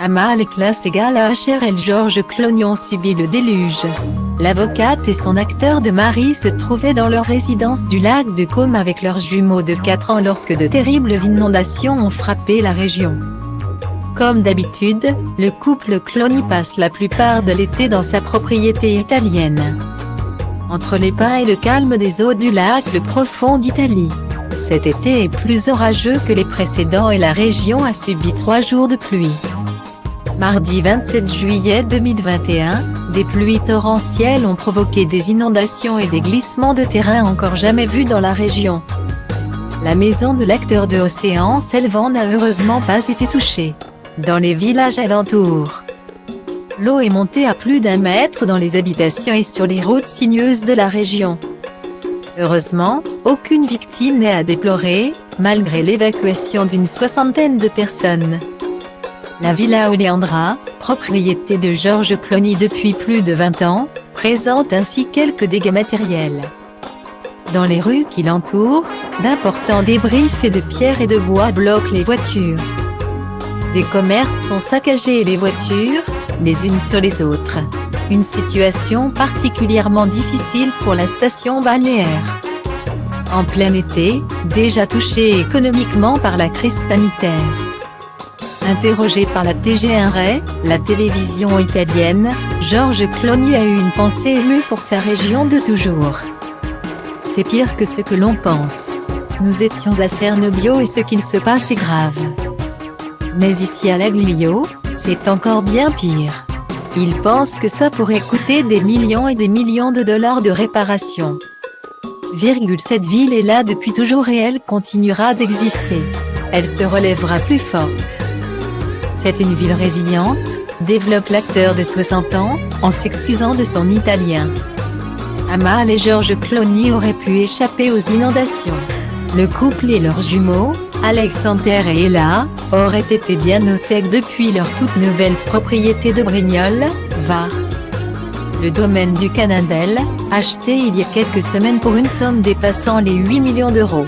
Amal et classe égale à HRL. George Clooney ont subi le déluge. L'avocate et son acteur de mari se trouvaient dans leur résidence du lac de Côme avec leurs jumeaux de 4 ans lorsque de terribles inondations ont frappé la région. Comme d'habitude, le couple Clooney passe la plupart de l'été dans sa propriété italienne. Entre les pins et le calme des eaux du lac le profond d'Italie. Cet été est plus orageux que les précédents et la région a subi 3 jours de pluie. Mardi 27 juillet 2021, des pluies torrentielles ont provoqué des inondations et des glissements de terrain encore jamais vus dans la région. La maison de l'acteur de Océan Selvan n'a heureusement pas été touchée. Dans les villages alentours, l'eau est montée à plus d'1 mètre dans les habitations et sur les routes sinueuses de la région. Heureusement, aucune victime n'est à déplorer, malgré l'évacuation d'une 60aine de personnes. La Villa Oleandra, propriété de George Clooney depuis plus de 20 ans, présente ainsi quelques dégâts matériels. Dans les rues qui l'entourent, d'importants débris faits de pierre et de bois bloquent les voitures. Des commerces sont saccagés et les voitures, les unes sur les autres. Une situation particulièrement difficile pour la station balnéaire. En plein été, déjà touchée économiquement par la crise sanitaire. Interrogé par la TG1 Rai, la télévision italienne, George Clooney a eu une pensée émue pour sa région de toujours. C'est pire que ce que l'on pense. Nous étions à Cernobbio et ce qu'il se passe est grave. Mais ici à Laglio, c'est encore bien pire. Il pense que ça pourrait coûter des millions et des millions de dollars de réparation. Cette ville est là depuis toujours et elle continuera d'exister. Elle se relèvera plus forte. C'est une ville résiliente, développe l'acteur de 60 ans, en s'excusant de son italien. Amal et George Clooney auraient pu échapper aux inondations. Le couple et leurs jumeaux, Alexander et Ella, auraient été bien au sec depuis leur toute nouvelle propriété de Brignoles, Var. Le domaine du Canadel, acheté il y a quelques semaines pour une somme dépassant les 8 millions d'euros.